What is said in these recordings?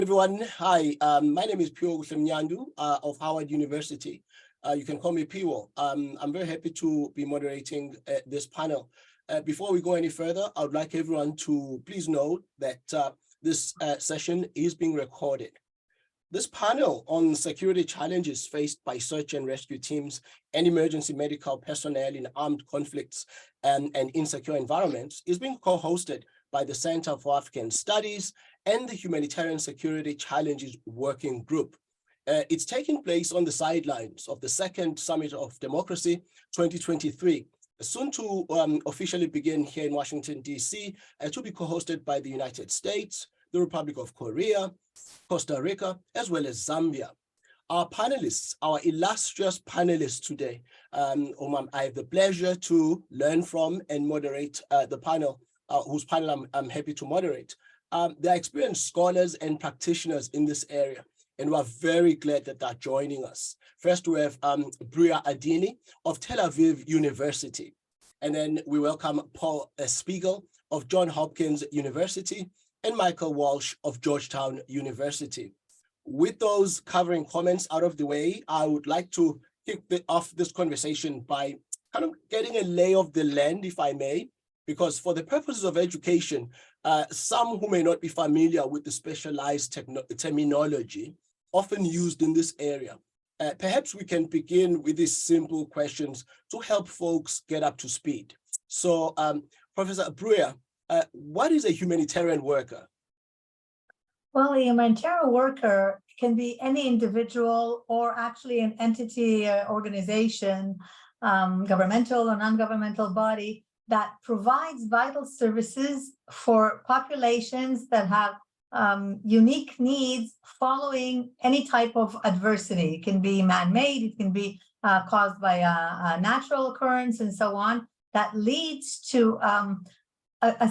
Everyone, hi. My name is Phiwokuhle Mnyandu of Howard University. You can call me Piwo. I'm very happy to be moderating this panel. Before we go any further, I would like everyone to please note that this session is being recorded. This panel on security challenges faced by search and rescue teams and emergency medical personnel in armed conflicts and insecure environments is being co-hosted by the Center for African Studies and the Humanitarian Security Challenges Working Group. It's taking place on the sidelines of the Second Summit of Democracy 2023, soon to officially begin here in Washington, D.C., to be co-hosted by the United States, the Republic of Korea, Costa Rica, as well as Zambia. Our panelists, our illustrious panelists today, whom I have the pleasure to learn from and moderate the panel, whose panel I'm happy to moderate. They are experienced scholars and practitioners in this area, and we're very glad that they're joining us. First, we have Bruria Adini of Tel Aviv University, and then we welcome Paul Spiegel of Johns Hopkins University, and Michael Walsh of Georgetown University. With those covering comments out of the way, I would like to kick off this conversation by kind of getting a lay of the land, if I may, because for the purposes of education, some who may not be familiar with the specialized terminology often used in this area, perhaps we can begin with these simple questions to help folks get up to speed. So, Professor Bruria, what is a humanitarian worker? Well, a humanitarian worker can be any individual or actually an entity, organization, governmental or non-governmental body that provides vital services for populations that have unique needs following any type of adversity. It can be man-made, it can be caused by a natural occurrence and so on, that leads to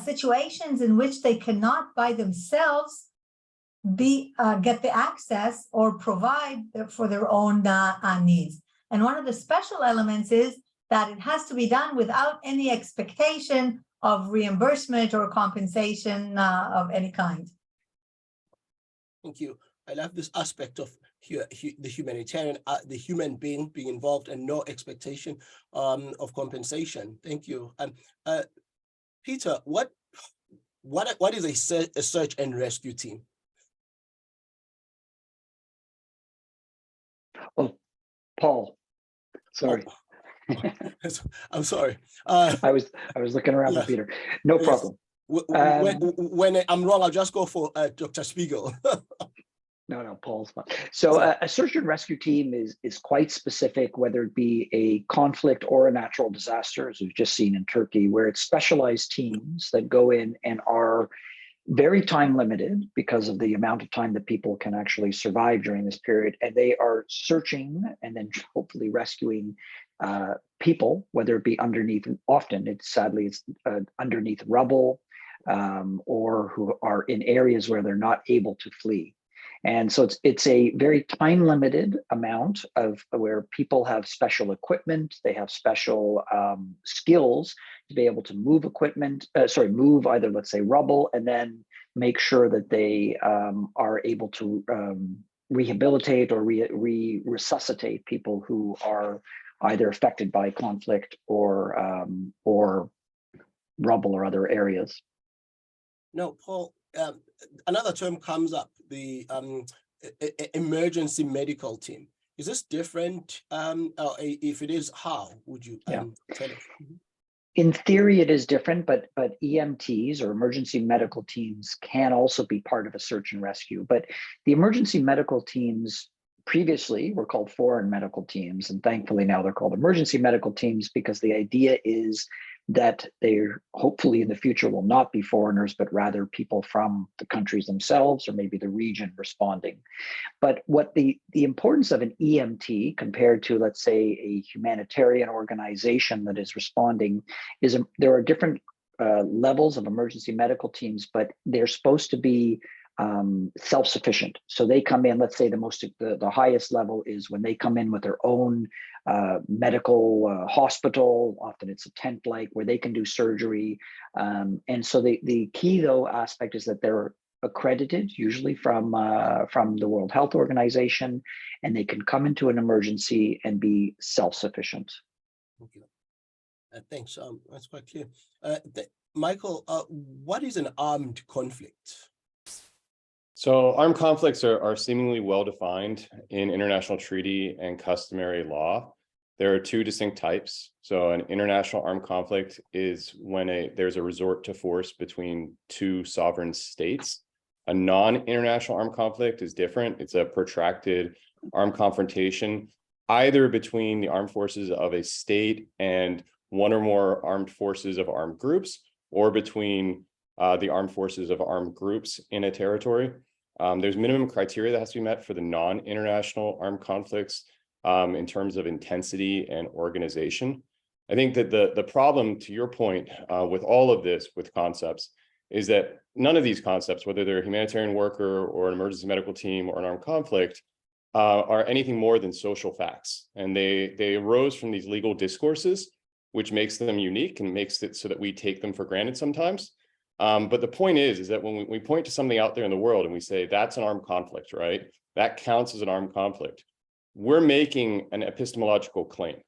situations in which they cannot by themselves get the access or provide for their own needs. And one of the special elements is that it has to be done without any expectation of reimbursement or compensation of any kind. Thank you. I love this aspect of the humanitarian, the human being involved and no expectation of compensation. Thank you. Peter, what is a search and rescue team? Oh, Paul, sorry. I'm sorry. I was looking around for Peter. No problem. When I'm wrong, I'll just go for Dr. Spiegel. No, Paul's fine. So a search and rescue team is quite specific, whether it be a conflict or a natural disaster, as we've just seen in Turkey, where it's specialized teams that go in and are very time limited because of the amount of time that people can actually survive during this period. And they are searching and then hopefully rescuing people, whether it be underneath, often it's underneath rubble, or who are in areas where they're not able to flee. And so it's a very time limited amount of where people have special equipment, they have special skills to be able to move equipment, move either, let's say, rubble, and then make sure that they are able to rehabilitate or resuscitate people who are either affected by conflict or rubble or other areas. No, Paul, another term comes up, the emergency medical team. Is this different? If it is, how would you tell us? In theory, it is different, but EMTs or emergency medical teams can also be part of a search and rescue. But the emergency medical teams previously were called foreign medical teams, and thankfully now they're called emergency medical teams, because the idea is that they hopefully in the future will not be foreigners, but rather people from the countries themselves or maybe the region responding. But what the importance of an EMT compared to, let's say, a humanitarian organization that is responding is there are different levels of emergency medical teams, but they're supposed to be self-sufficient. So they come in, let's say the highest level is when they come in with their own medical hospital. Often it's a tent-like where they can do surgery. And so the key though aspect is that they're accredited, usually from the World Health Organization, and they can come into an emergency and be self-sufficient. Thank you. Thanks. That's quite clear. Michael, what is an armed conflict? So armed conflicts are seemingly well-defined in international treaty and customary law. There are two distinct types. So an international armed conflict is when there's a resort to force between two sovereign states. A non-international armed conflict is different. It's a protracted armed confrontation, either between the armed forces of a state and one or more armed forces of armed groups, or between the armed forces of armed groups in a territory. There's minimum criteria that has to be met for the non-international armed conflicts in terms of intensity and organization. I think that the problem, to your point, with all of this, with concepts, is that none of these concepts, whether they're a humanitarian worker or an emergency medical team or an armed conflict, are anything more than social facts. And they arose from these legal discourses, which makes them unique and makes it so that we take them for granted sometimes. But the point is that when we point to something out there in the world and we say, that's an armed conflict, right? That counts as an armed conflict. We're making an epistemological claim.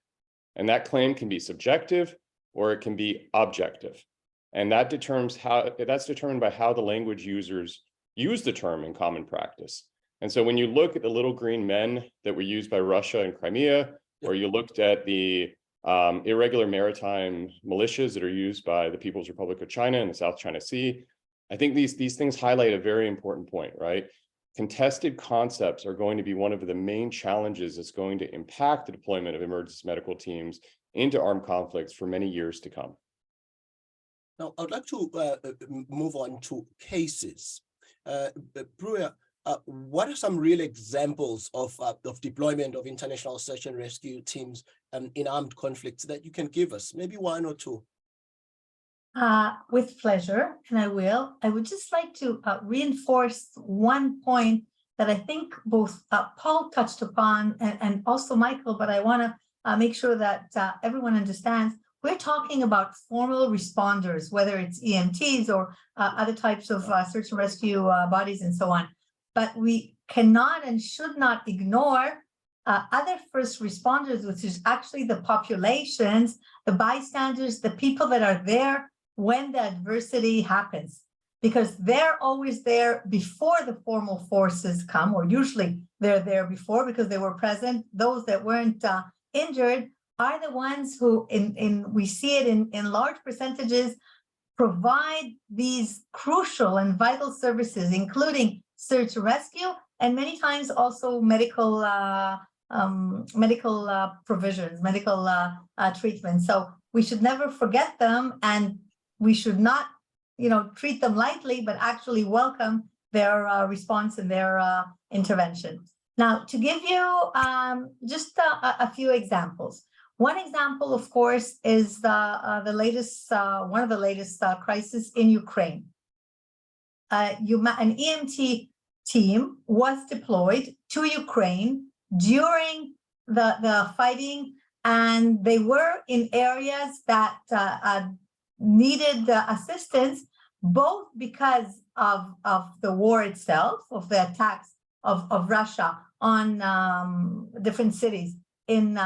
And that claim can be subjective or it can be objective. And that's determined by how the language users use the term in common practice. And so when you look at the little green men that were used by Russia in Crimea, or you looked at the irregular maritime militias that are used by the People's Republic of China in the South China Sea, I think these things highlight a very important point, right? Contested concepts are going to be one of the main challenges that's going to impact the deployment of emergency medical teams into armed conflicts for many years to come. Now, I'd like to move on to cases. Bruria, what are some real examples of deployment of international search and rescue teams in armed conflicts that you can give us? Maybe one or two. With pleasure, and I will. I would just like to reinforce one point that I think both Paul touched upon and also Michael, but I want to make sure that everyone understands. We're talking about formal responders, whether it's EMTs or other types of search and rescue bodies and so on. But we cannot and should not ignore other first responders, which is actually the populations, the bystanders, the people that are there when the adversity happens, because they're always there before the formal forces come, or usually they're there before because they were present. Those that weren't injured are the ones who, we see it in large percentages, provide these crucial and vital services, including search and rescue, and many times also medical provisions, medical treatment. So we should never forget them, and we should not, treat them lightly, but actually welcome their response and their intervention. Now, to give you just a few examples. One example, of course, is one of the latest crises in Ukraine. An EMT team was deployed to Ukraine during the fighting, and they were in areas that needed assistance, both because of the war itself, of the attacks of Russia on different cities in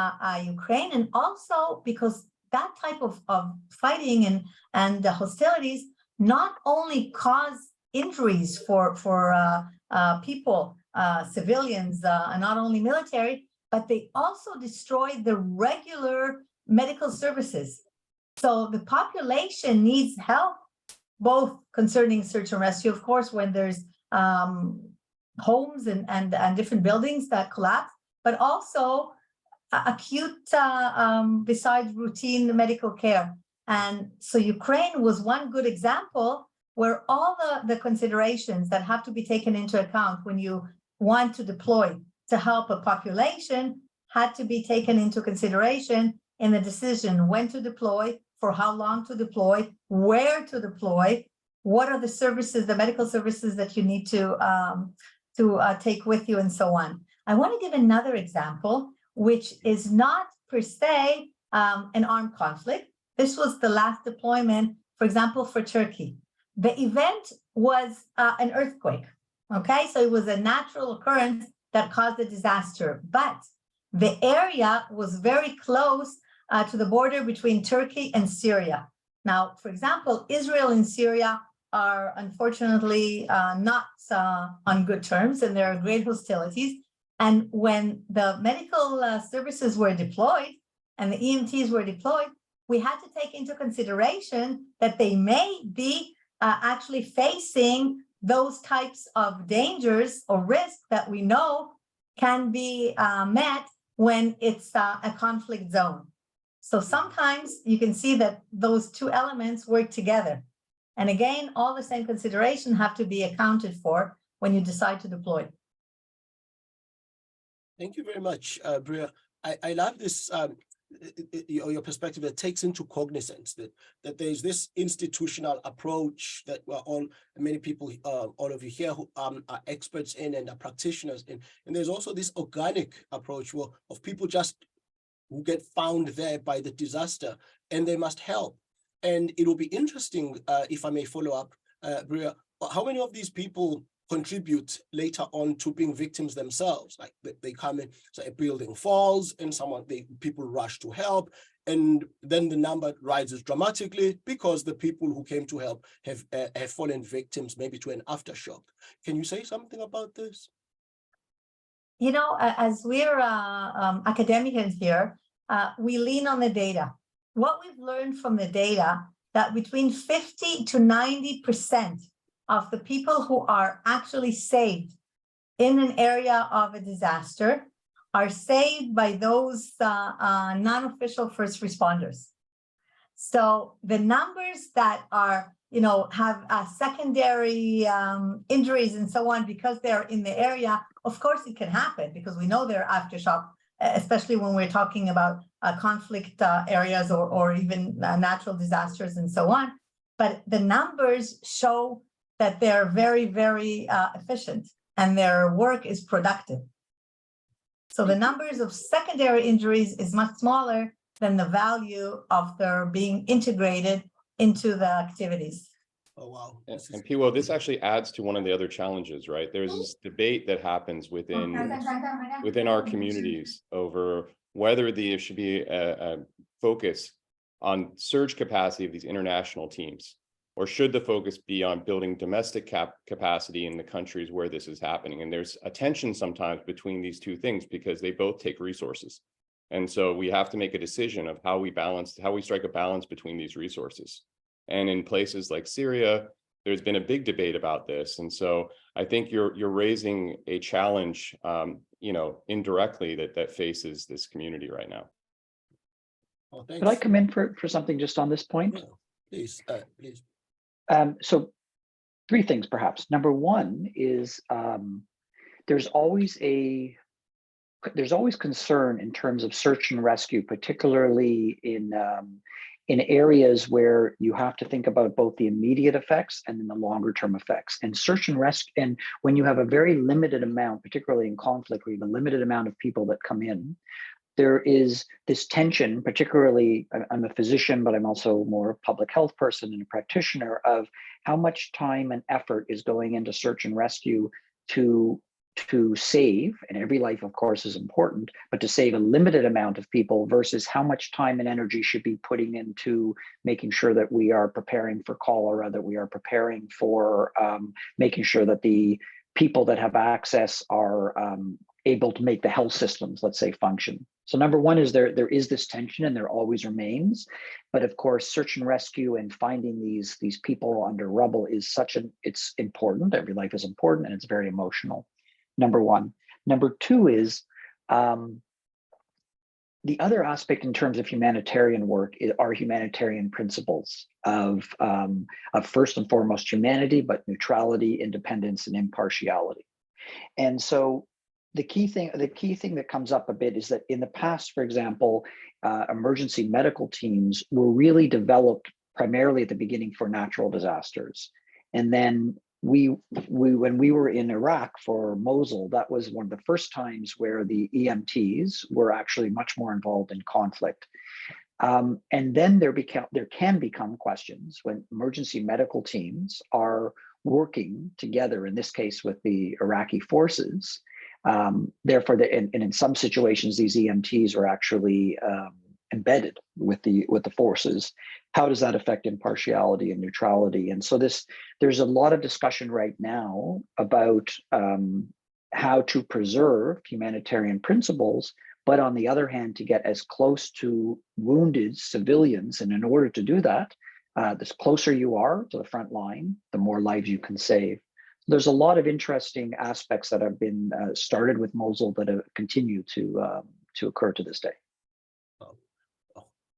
Ukraine, and also because that type of fighting and the hostilities not only cause injuries for people, civilians, and not only military, but they also destroy the regular medical services. So the population needs help, both concerning search and rescue, of course, when there's homes and different buildings that collapse, but also acute besides routine medical care. And so Ukraine was one good example where all the considerations that have to be taken into account when you want to deploy to help a population had to be taken into consideration in the decision when to deploy, for how long to deploy, where to deploy, what are the services, the medical services that you need to take with you, and so on. I want to give another example, which is not per se an armed conflict. This was the last deployment, for example, for Turkey. The event was an earthquake, okay? So it was a natural occurrence that caused the disaster, but the area was very close to the border between Turkey and Syria. Now, for example, Israel and Syria are unfortunately not on good terms, and there are great hostilities. And when the medical services were deployed and the EMTs were deployed, we had to take into consideration that they may be actually facing those types of dangers or risks that we know can be met when it's a conflict zone. So sometimes you can see that those two elements work together. And again, all the same considerations have to be accounted for when you decide to deploy. Thank you very much, Bruria. I love this, your perspective that takes into cognizance that there's this institutional approach that many people, all of you here who are experts in and are practitioners in, and there's also this organic approach of people just who get found there by the disaster and they must help. And it will be interesting, if I may follow up, Bruria, how many of these people contribute later on to being victims themselves? Like they come in, so a building falls and people rush to help, and then the number rises dramatically because the people who came to help have fallen victims maybe to an aftershock. Can you say something about this? You know, as we're academicians here, we lean on the data. What we've learned from the data, that between 50 to 90% of the people who are actually saved in an area of a disaster are saved by those non-official first responders. So the numbers that are, have secondary injuries and so on because they're in the area, of course it can happen because we know they're aftershock, especially when we're talking about conflict areas or even natural disasters and so on. But the numbers show that they're very, very efficient and their work is productive. So the numbers of secondary injuries is much smaller than the value of their being integrated into the activities. Oh, wow. And Phiwokuhle, this actually adds to one of the other challenges, right? There's this debate that happens within our communities over whether there should be a focus on surge capacity of these international teams, or should the focus be on building domestic capacity in the countries where this is happening? And there's a tension sometimes between these two things because they both take resources. And so we have to make a decision of how we strike a balance between these resources. And in places like Syria, there's been a big debate about this. And so I think you're raising a challenge, indirectly that faces this community right now. Oh, thanks. Could I come in for something just on this point? Yeah, please, please. So 3 things perhaps. Number 1 is there's always concern in terms of search and rescue, particularly in areas where you have to think about both the immediate effects and then the longer term effects. And search and rescue, and when you have a very limited amount, particularly in conflict, where you have a limited amount of people that come in, there is this tension, particularly, I'm a physician, but I'm also more a public health person and a practitioner, of how much time and effort is going into search and rescue to save, and every life of course is important, but to save a limited amount of people versus how much time and energy should be putting into making sure that we are preparing for cholera, that we are preparing for making sure that the people that have access are able to make the health systems, let's say, function. So number 1 is there is this tension, and there always remains. But of course, search and rescue and finding these people under rubble is it's important. Every life is important, and it's very emotional. Number 1. Number 2 is the other aspect in terms of humanitarian work are humanitarian principles of first and foremost humanity, but neutrality, independence, and impartiality. And so the key thing that comes up a bit is that in the past, for example, emergency medical teams were really developed primarily at the beginning for natural disasters. And then when we were in Iraq for Mosul, that was one of the first times where the EMTs were actually much more involved in conflict. And then there can become questions when emergency medical teams are working together, in this case with the Iraqi forces. Therefore, and in some situations, these EMTs are actually embedded with the forces. How does that affect impartiality and neutrality? And so there's a lot of discussion right now about how to preserve humanitarian principles, but on the other hand, to get as close to wounded civilians. And in order to do that, the closer you are to the front line, the more lives you can save. There's a lot of interesting aspects that have been started with Mosul that have continued to occur to this day.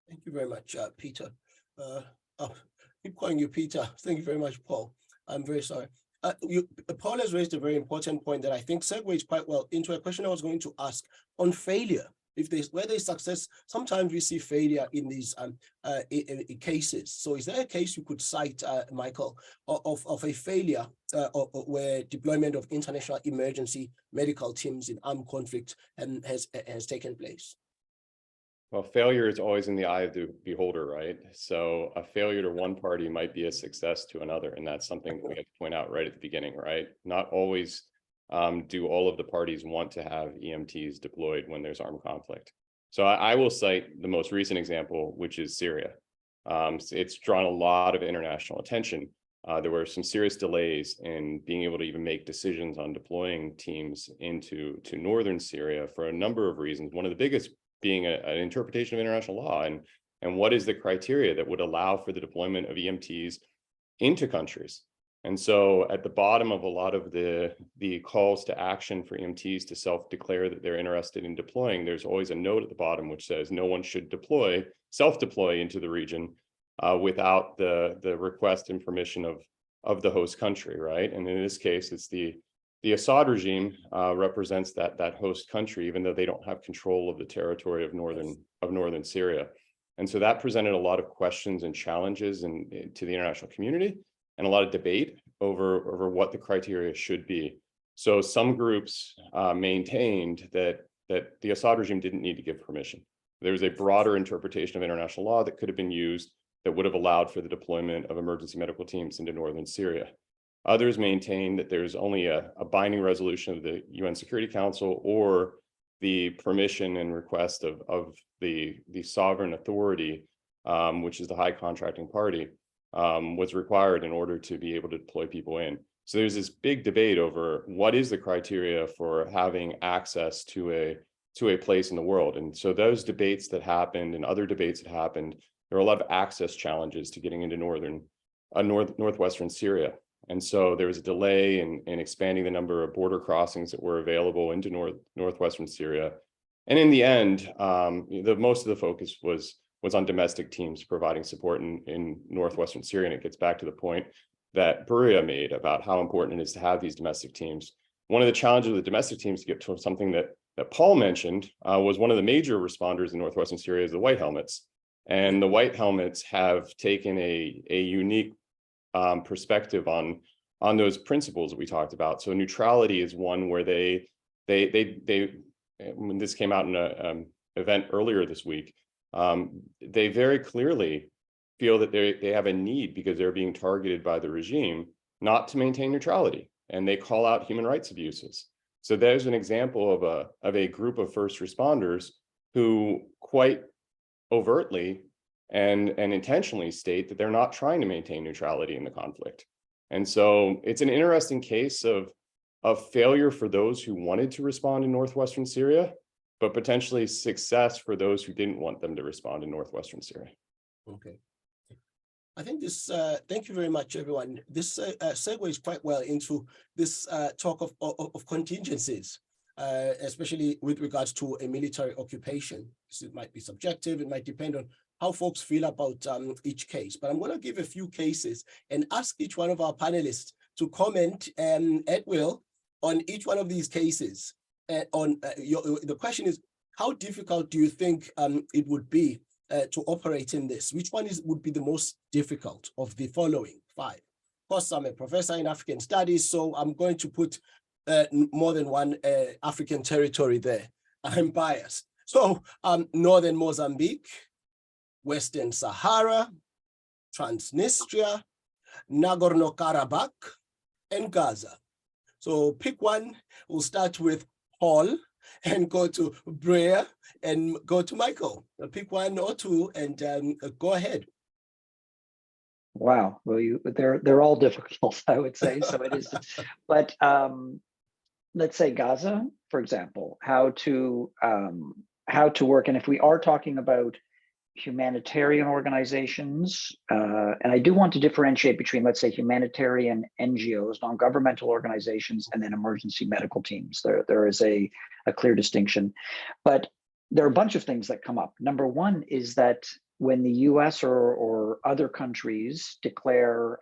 Thank you very much, Peter. Keep calling you Peter. Thank you very much, Paul. I'm very sorry. Paul has raised a very important point that I think segues quite well into a question I was going to ask on failure. Where there's success, sometimes we see failure in these cases. So is there a case you could cite, Michael, of a failure where deployment of international emergency medical teams in armed conflict has taken place? Well, failure is always in the eye of the beholder, right? So a failure to one party might be a success to another. And that's something we have to point out right at the beginning, right? Not always do all of the parties want to have EMTs deployed when there's armed conflict. So I will cite the most recent example, which is Syria. It's drawn a lot of international attention. There were some serious delays in being able to even make decisions on deploying teams into northern Syria for a number of reasons. One of the biggest being an interpretation of international law and what is the criteria that would allow for the deployment of EMTs into countries. And so at the bottom of a lot of the calls to action for EMTs to self-declare that they're interested in deploying, there's always a note at the bottom which says no one should self-deploy into the region without the request and permission of the host country, right? And in this case, it's the Assad regime represents that host country, even though they don't have control of the territory of northern Syria. And so that presented a lot of questions and challenges to the international community and a lot of debate over what the criteria should be. So some groups maintained that the Assad regime didn't need to give permission. There was a broader interpretation of international law that could have been used that would have allowed for the deployment of emergency medical teams into northern Syria. Others maintain that there's only a binding resolution of the UN Security Council or the permission and request of the sovereign authority, which is the high contracting party, was required in order to be able to deploy people in. So there's this big debate over what is the criteria for having access to a place in the world. And so those debates that happened and other debates that happened, there are a lot of access challenges to getting into northwestern Syria. And so there was a delay in expanding the number of border crossings that were available into northwestern Syria. And in the end, most of the focus was on domestic teams providing support in northwestern Syria. And it gets back to the point that Bruria made about how important it is to have these domestic teams. One of the challenges of the domestic teams, to get to something that Paul mentioned, was one of the major responders in northwestern Syria is the White Helmets. And the White Helmets have taken a unique perspective on those principles that we talked about. So neutrality is one where they when this came out in an event earlier this week, they very clearly feel that they have a need because they're being targeted by the regime not to maintain neutrality, and they call out human rights abuses. So there's an example of a group of first responders who quite overtly and intentionally state that they're not trying to maintain neutrality in the conflict. And so it's an interesting case of failure for those who wanted to respond in northwestern Syria, but potentially success for those who didn't want them to respond in northwestern Syria. Okay. I think this, thank you very much, everyone. This segues quite well into this talk of contingencies, especially with regards to a military occupation. So it might be subjective, it might depend on how folks feel about each case. But I'm going to give a few cases and ask each one of our panelists to comment at will on each one of these cases. The question is, how difficult do you think it would be to operate in this? Which one would be the most difficult of the following 5? Of course, I'm a professor in African studies, so I'm going to put more than one African territory there. I'm biased. So northern Mozambique, Western Sahara, Transnistria, Nagorno-Karabakh, and Gaza. So pick one. We'll start with Paul and go to Bruria and go to Michael. Pick one or two and go ahead. Wow, well, they're all difficult, I would say. So it is, but let's say Gaza, for example, how to work, and if we are talking about humanitarian organizations, and I do want to differentiate between, let's say, humanitarian NGOs, non-governmental organizations, and then emergency medical teams. There is a clear distinction, but there are a bunch of things that come up. Number one is that when the US or other countries declare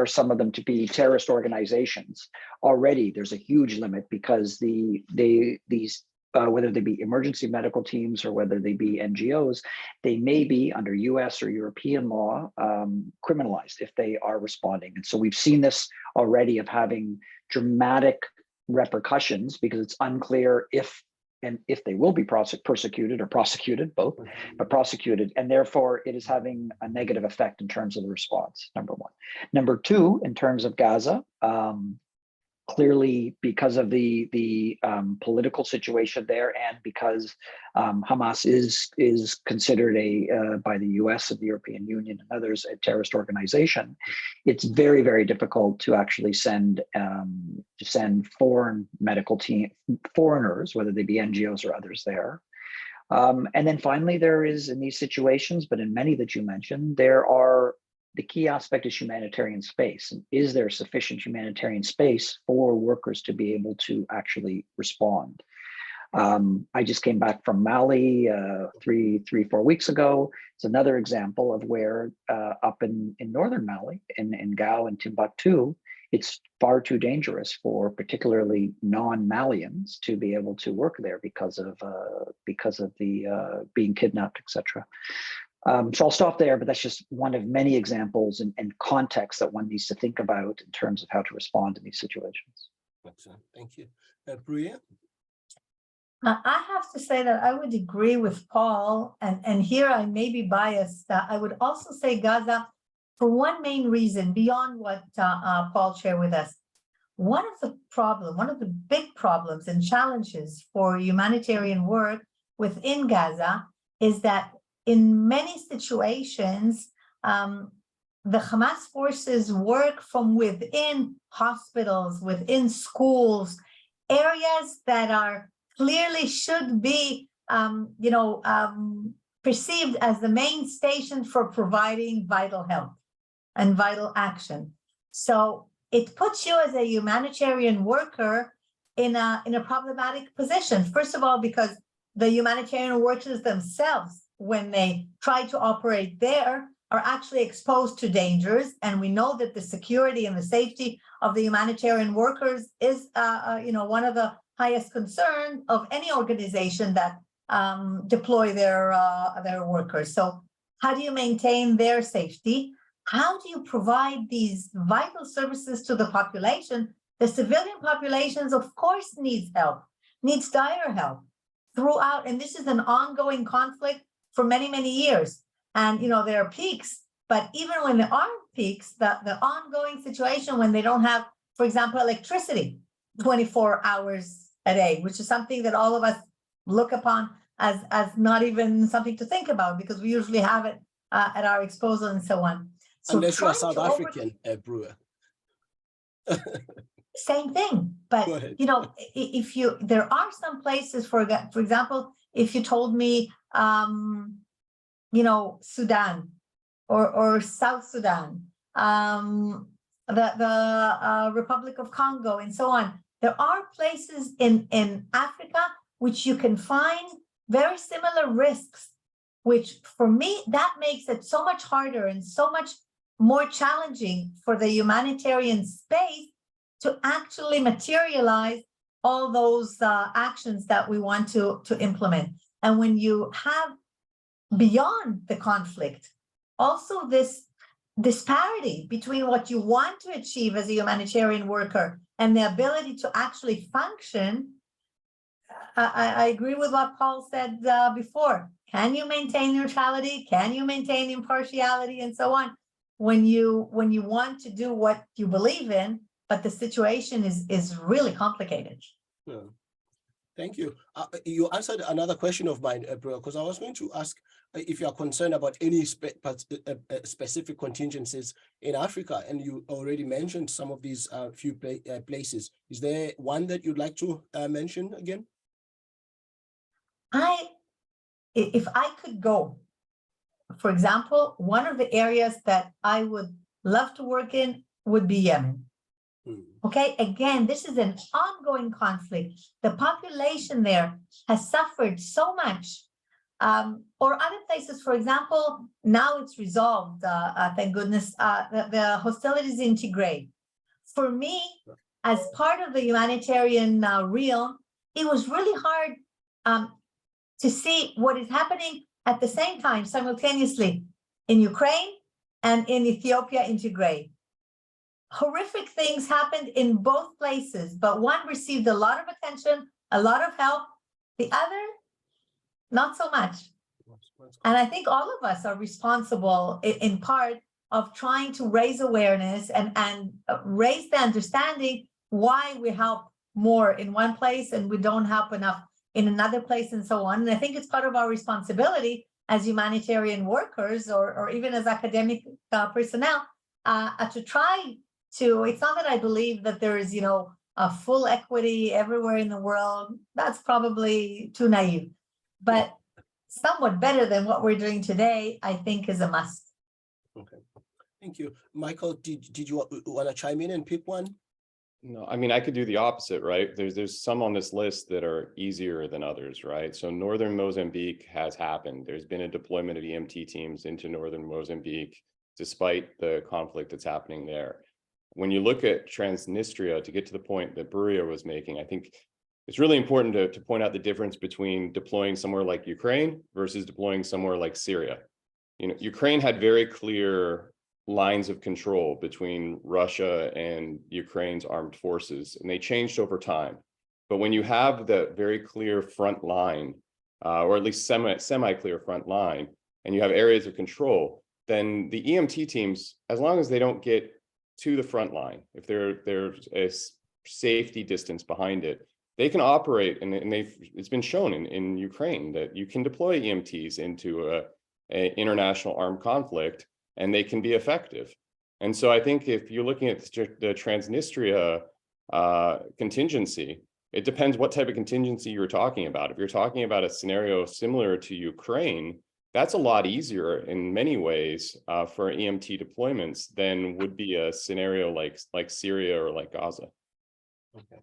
some of them to be terrorist organizations, already there's a huge limit, because these whether they be emergency medical teams or whether they be NGOs, they may be under US or European law criminalized if they are responding. And so we've seen this already of having dramatic repercussions, because it's unclear if they will be persecuted or prosecuted, both, but prosecuted, and therefore it is having a negative effect in terms of the response, number one. Number two, in terms of Gaza, clearly because of the political situation there, and because Hamas is considered by the US and the European Union and others a terrorist organization, it's very, very difficult to actually send foreign medical foreigners, whether they be NGOs or others there. And then finally, there is, in these situations, but in many that you mentioned, the key aspect is humanitarian space. And is there sufficient humanitarian space for workers to be able to actually respond? I just came back from Mali 4 weeks ago. It's another example of where up in northern Mali, in Gao and Timbuktu, it's far too dangerous for particularly non-Malians to be able to work there because of the being kidnapped, etc. So I'll stop there, but that's just one of many examples and context that one needs to think about in terms of how to respond in these situations. Excellent. Thank you. Bruria? I have to say that I would agree with Paul, and here I may be biased. I would also say Gaza, for one main reason, beyond what Paul shared with us. One of the big problems and challenges for humanitarian work within Gaza is that in many situations, the Hamas forces work from within hospitals, within schools, areas that are clearly should be, perceived as the main station for providing vital help and vital action. So it puts you as a humanitarian worker in a problematic position. First of all, because the humanitarian workers themselves, when they try to operate there, are actually exposed to dangers. And we know that the security and the safety of the humanitarian workers is, one of the highest concern of any organization that deploy their workers. So how do you maintain their safety? How do you provide these vital services to the population? The civilian populations, of course, needs help, needs dire help throughout. And this is an ongoing conflict for many, many years. And, there are peaks, but even when there are peaks, the ongoing situation when they don't have, for example, electricity 24 hours a day, which is something that all of us look upon as not even something to think about, because we usually have it at our disposal and so on. So unless you're South African, Bruria. Same thing, but if there are some places, for example, if you told me, Sudan or South Sudan, the Republic of Congo, and so on, there are places in Africa which you can find very similar risks, which for me, that makes it so much harder and so much more challenging for the humanitarian space to actually materialize all those actions that we want to implement. And when you have beyond the conflict, also this disparity between what you want to achieve as a humanitarian worker and the ability to actually function, I agree with what Paul said before. can you maintain neutrality? Can you maintain impartiality and so on? When you want to do what you believe in, but the situation is really complicated. Yeah. Thank you. You answered another question of mine, because I was going to ask if you are concerned about any specific contingencies in Africa, and you already mentioned some of these few places. Is there one that you'd like to mention again? If I could go, for example, one of the areas that I would love to work in would be Yemen. Okay, again, this is an ongoing conflict. The population there has suffered so much. Or other places, for example, now it's resolved, thank goodness, the hostilities in Tigray. For me, as part of the humanitarian realm, it was really hard to see what is happening at the same time, simultaneously, in Ukraine and in Ethiopia, in Tigray. Horrific things happened in both places, but one received a lot of attention, a lot of help. The other, not so much. And I think all of us are responsible in part of trying to raise awareness and raise the understanding why we help more in one place and we don't help enough in another place and so on. And I think it's part of our responsibility as humanitarian workers or even as academic personnel to try to, it's not that I believe that there is, a full equity everywhere in the world. That's probably too naive, but somewhat better than what we're doing today, I think is a must. Okay, thank you. Michael, did you want to chime in and pick one? No, I mean, I could do the opposite, right? There's some on this list that are easier than others, right? So northern Mozambique has happened. There's been a deployment of EMT teams into northern Mozambique, despite the conflict that's happening there. When you look at Transnistria, to get to the point that Bruria was making, I think it's really important to point out the difference between deploying somewhere like Ukraine versus deploying somewhere like Syria. Ukraine had very clear lines of control between Russia and Ukraine's armed forces, and they changed over time. But when you have the very clear front line, or at least semi-clear front line, and you have areas of control, then the EMT teams, as long as they don't get to the front line, if there's a safety distance behind it, they can operate, and it's been shown in Ukraine that you can deploy EMTs into an international armed conflict, and they can be effective. And so I think if you're looking at the Transnistria contingency, it depends what type of contingency you're talking about. If you're talking about a scenario similar to Ukraine, that's a lot easier in many ways for EMT deployments than would be a scenario like Syria or like Gaza. Okay.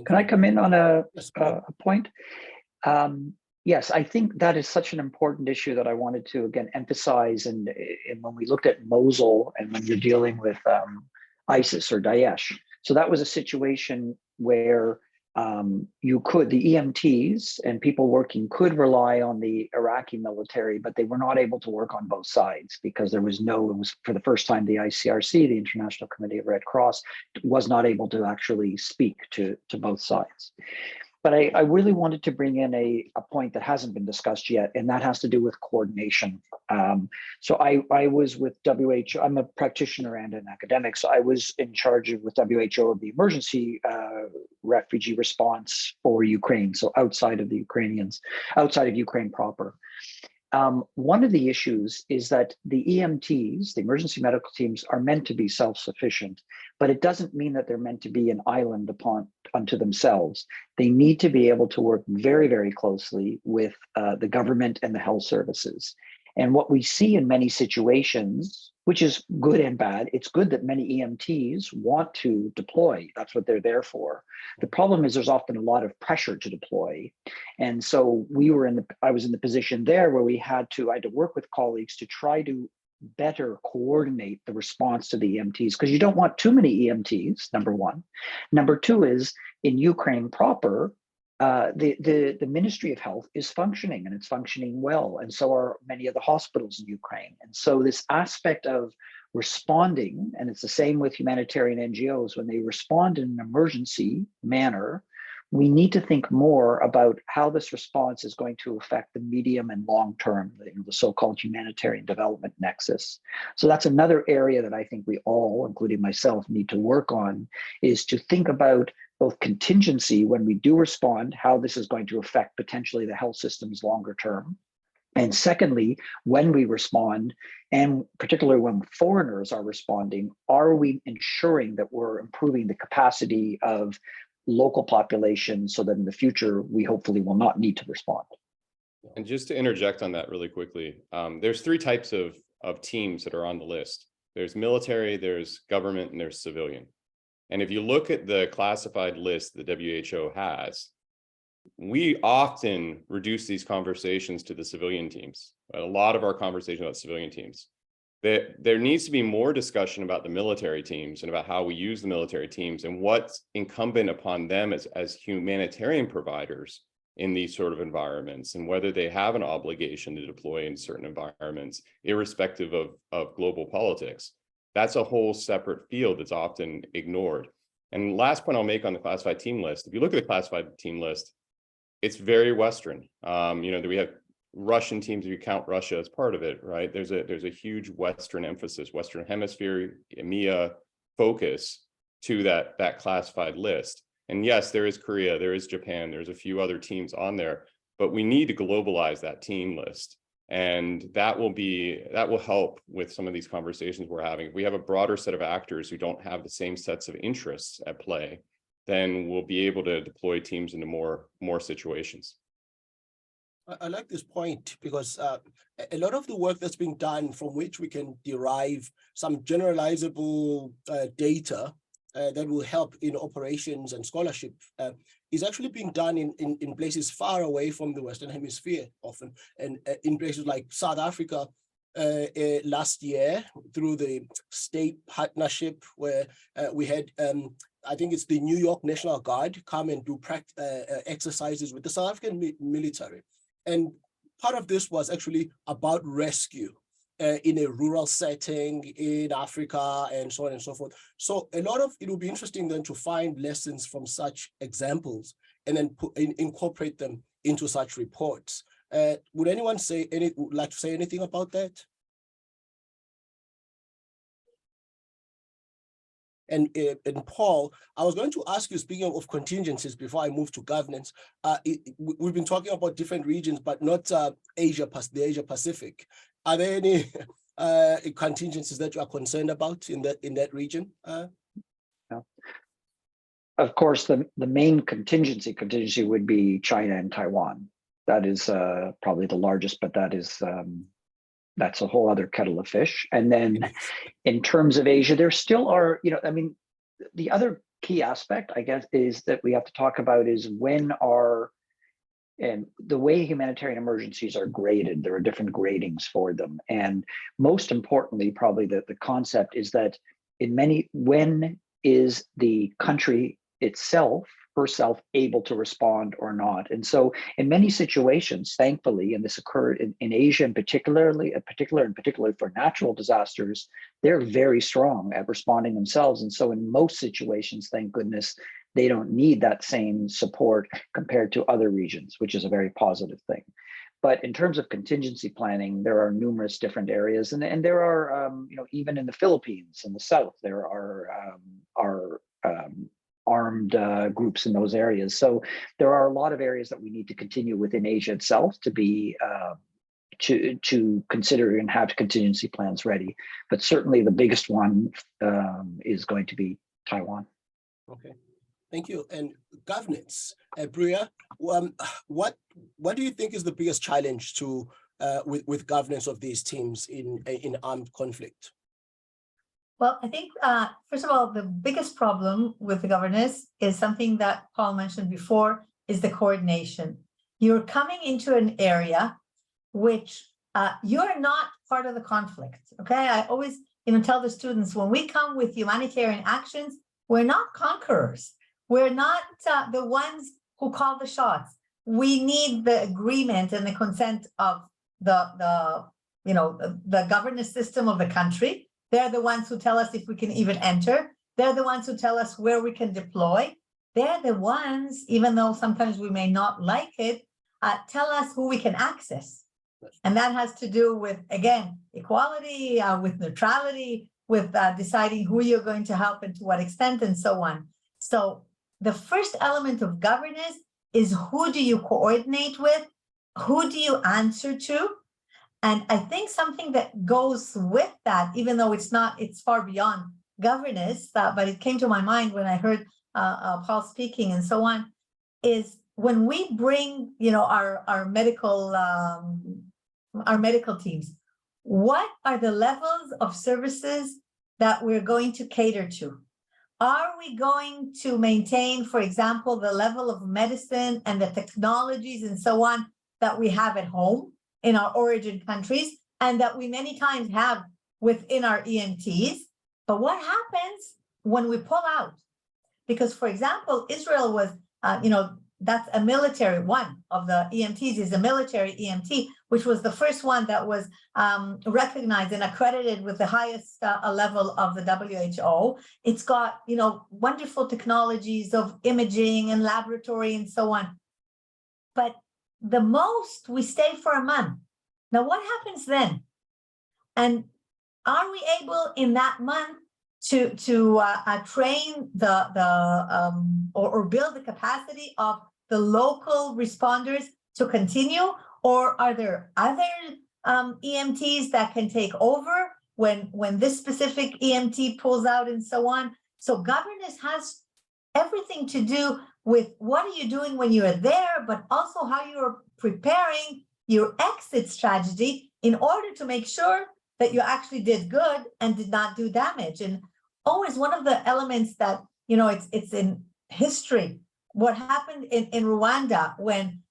Can I come in on a point? Yes, I think that is such an important issue that I wanted to, again, emphasize. And when we looked at Mosul and when you're dealing with ISIS or Daesh, so that was a situation where the EMTs and people working could rely on the Iraqi military, but they were not able to work on both sides because it was for the first time the ICRC, the International Committee of Red Cross, was not able to actually speak to both sides. But I really wanted to bring in a point that hasn't been discussed yet, and that has to do with coordination. So I was with WHO. I'm a practitioner and an academic, so I was in charge with WHO of the emergency refugee response for Ukraine, so outside of Ukraine proper. One of the issues is that the EMTs, the emergency medical teams, are meant to be self-sufficient, but it doesn't mean that they're meant to be an island unto themselves. They need to be able to work very, very closely with the government and the health services. And what we see in many situations, which is good and bad, it's good that many EMTs want to deploy. That's what they're there for. The problem is there's often a lot of pressure to deploy. And so I was in the position there where I had to work with colleagues to try to better coordinate the response to the EMTs, because you don't want too many EMTs, number one. Number two is in Ukraine proper, the Ministry of Health is functioning, and it's functioning well, and so are many of the hospitals in Ukraine. And so this aspect of responding, and it's the same with humanitarian NGOs, when they respond in an emergency manner, we need to think more about how this response is going to affect the medium and long term, the so-called humanitarian development nexus. So that's another area that I think we all, including myself, need to work on, is to think about both contingency when we do respond, how this is going to affect potentially the health systems longer term. And secondly, when we respond, and particularly when foreigners are responding, are we ensuring that we're improving the capacity of local populations so that in the future, we hopefully will not need to respond? And just to interject on that really quickly, there's three types of teams that are on the list. There's military, there's government, and there's civilian. And if you look at the classified list the WHO has, we often reduce these conversations to the civilian teams. A lot of our conversation about civilian teams. There needs to be more discussion about the military teams and about how we use the military teams and what's incumbent upon them as humanitarian providers in these sort of environments, and whether they have an obligation to deploy in certain environments, irrespective of global politics. That's a whole separate field that's often ignored. And last point I'll make on the classified team list, if you look at the classified team list, it's very Western. We have Russian teams, if you count Russia as part of it, right? There's a huge Western emphasis, Western Hemisphere, EMEA focus to that classified list. And yes, there is Korea, there is Japan, there's a few other teams on there, but we need to globalize that team list. And that will help with some of these conversations we're having. If we have a broader set of actors who don't have the same sets of interests at play, then we'll be able to deploy teams into more situations. I like this point because a lot of the work that's being done from which we can derive some generalizable data that will help in operations and scholarship is actually being done in places far away from the Western Hemisphere often, and in places like South Africa last year through the state partnership where we had I think it's the New York National Guard come and do exercises with the South African military. And part of this was actually about rescue in a rural setting in Africa and so on and so forth. So it will be interesting then to find lessons from such examples and then incorporate them into such reports. Would anyone like to say anything about that? And Paul, I was going to ask you, speaking of contingencies, before I move to governance, we've been talking about different regions, but not the Asia Pacific. Are there any contingencies that you are concerned about in that region? No. Of course, the main contingency would be China and Taiwan. That is probably the largest, but that's a whole other kettle of fish. And then in terms of Asia, there still are, the other key aspect, I guess, is that we have to talk about is and the way humanitarian emergencies are graded. There are different gradings for them. And most importantly, probably the concept is that when is the country herself able to respond or not? And so in many situations, thankfully, and this occurred in Asia in particular for natural disasters, they're very strong at responding themselves. And so in most situations, thank goodness, they don't need that same support compared to other regions, which is a very positive thing. But in terms of contingency planning, there are numerous different areas, and there are, even in the Philippines, in the south, there are armed groups in those areas. So there are a lot of areas that we need to continue within Asia itself to be to consider and have contingency plans ready. But certainly the biggest one is going to be Taiwan. Okay. Thank you. And governance, Bruria, what do you think is the biggest challenge to with governance of these teams in armed conflict? Well, I think, first of all, the biggest problem with the governance is something that Paul mentioned before, is the coordination. You're coming into an area which you're not part of the conflict, okay? I always tell the students, when we come with humanitarian actions, we're not conquerors. We're not the ones who call the shots. We need the agreement and the consent of the governance system of the country. They're the ones who tell us if we can even enter. They're the ones who tell us where we can deploy. they're the ones, even though sometimes we may not like it, tell us who we can access. And that has to do with, again, equality, with neutrality, with deciding who you're going to help and to what extent and so on. So the first element of governance is who do you coordinate with? Who do you answer to? And I think something that goes with that, even though it's far beyond governance, but it came to my mind when I heard Paul speaking and so on, is when we bring, our medical teams, what are the levels of services that we're going to cater to? Are we going to maintain, for example, the level of medicine and the technologies and so on that we have at home in our origin countries and that we many times have within our EMTs? But what happens when we pull out? Because, for example, Israel was, that's a military, one of the EMTs is a military EMT, which was the first one that was recognized and accredited with the highest level of the WHO. It's got, wonderful technologies of imaging and laboratory and so on. But the most, we stay for a month. Now, what happens then? And are we able in that month to train or build the capacity of the local responders to continue? Or are there other EMTs that can take over when this specific EMT pulls out and so on? So governance has everything to do with what are you doing when you are there, but also how you're preparing your exit strategy in order to make sure that you actually did good and did not do damage. And always one of the elements that, it's in history, what happened in Rwanda when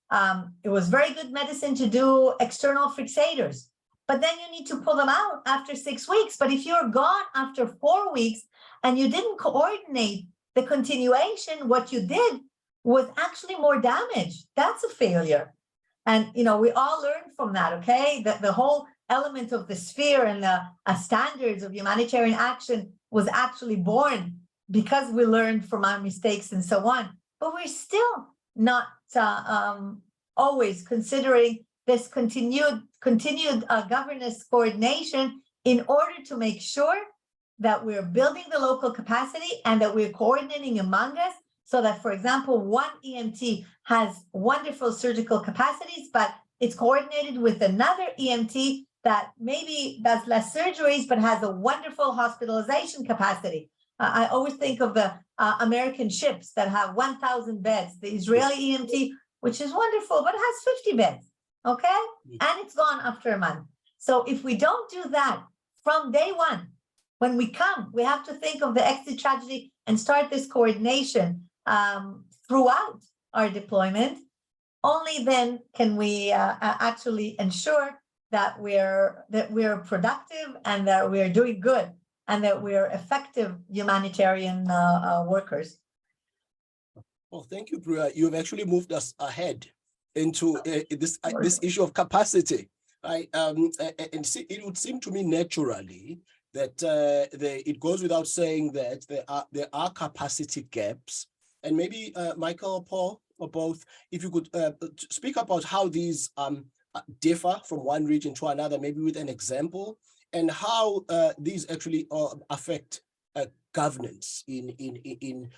it was very good medicine to do external fixators, but then you need to pull them out after 6 weeks. But if you're gone after 4 weeks and you didn't coordinate the continuation, what you did was actually more damage. That's a failure. And, we all learn from that, okay? The whole element of the sphere and the standards of humanitarian action was actually born because we learned from our mistakes and so on. But we're still not always considering this continued governance coordination in order to make sure that we're building the local capacity and that we're coordinating among us so that, for example, one EMT has wonderful surgical capacities, but it's coordinated with another EMT that maybe does less surgeries, but has a wonderful hospitalization capacity. I always think of the American ships that have 1,000 beds, the Israeli EMT, which is wonderful, but it has 50 beds, okay? And it's gone after a month. So if we don't do that from day one, when we come, we have to think of the exit strategy and start this coordination throughout our deployment. Only then can we actually ensure that we're productive and that we're doing good and that we're effective humanitarian workers. Well, thank you, Bruria. You've actually moved us ahead into this issue of capacity, right? And it would seem to me naturally that it goes without saying that there are capacity gaps, and maybe Michael or Paul or both, if you could speak about how these differ from one region to another, maybe with an example, and how these actually affect governance in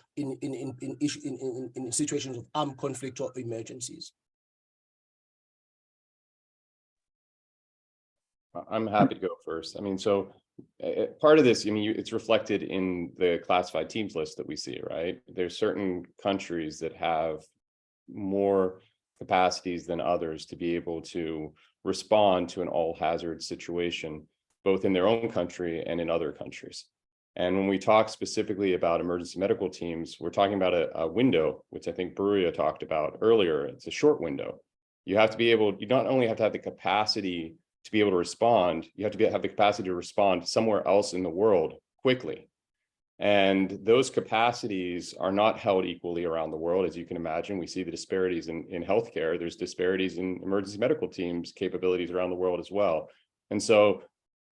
situations of armed conflict or emergencies. I'm happy to go first. I mean, so part of this, it's reflected in the classified teams list that we see, right? There's certain countries that have more capacities than others to be able to respond to an all-hazard situation, both in their own country and in other countries. And when we talk specifically about emergency medical teams, we're talking about a window, which I think Bruria talked about earlier. It's a short window. You have to be able, you not only have to have the capacity to be able to respond, you have to have the capacity to respond somewhere else in the world quickly. And those capacities are not held equally around the world. As you can imagine, we see the disparities in healthcare. There's disparities in emergency medical teams capabilities around the world as well. And so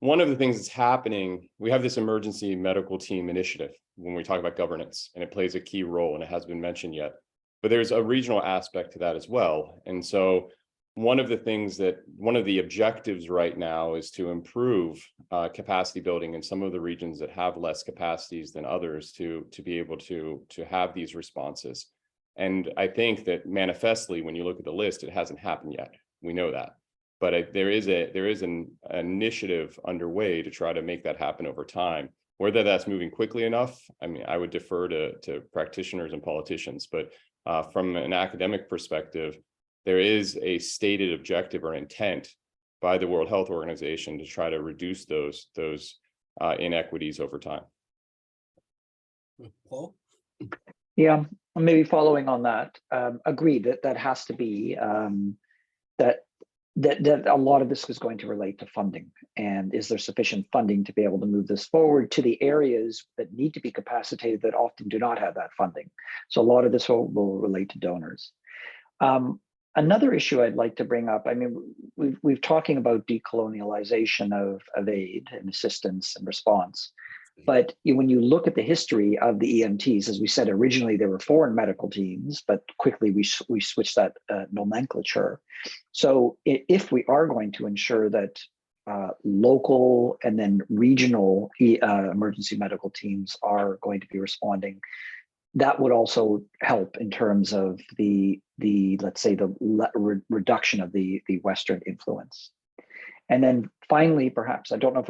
one of the things that's happening, we have this emergency medical team initiative when we talk about governance, and it plays a key role, and it hasn't been mentioned yet. But there's a regional aspect to that as well. And so one of the objectives right now is to improve capacity building in some of the regions that have less capacities than others to be able to have these responses. And I think that manifestly, when you look at the list, it hasn't happened yet. We know that. But there is an initiative underway to try to make that happen over time. Whether that's moving quickly enough, I mean, I would defer to practitioners and politicians. But from an academic perspective, there is a stated objective or intent by the World Health Organization to try to reduce those inequities over time. Paul? Yeah, maybe following on that, agreed that has to be that a lot of this is going to relate to funding, and is there sufficient funding to be able to move this forward to the areas that need to be capacitated that often do not have that funding. So a lot of this will relate to donors. Another issue I'd like to bring up, I mean, we've talking about decolonialization of aid and assistance and response. But when you look at the history of the EMTs, as we said, originally they were foreign medical teams, but quickly we switched that nomenclature. So if we are going to ensure that local and then regional emergency medical teams are going to be responding, that would also help in terms of the let's say the reduction of the Western influence. And then finally, perhaps, I don't know if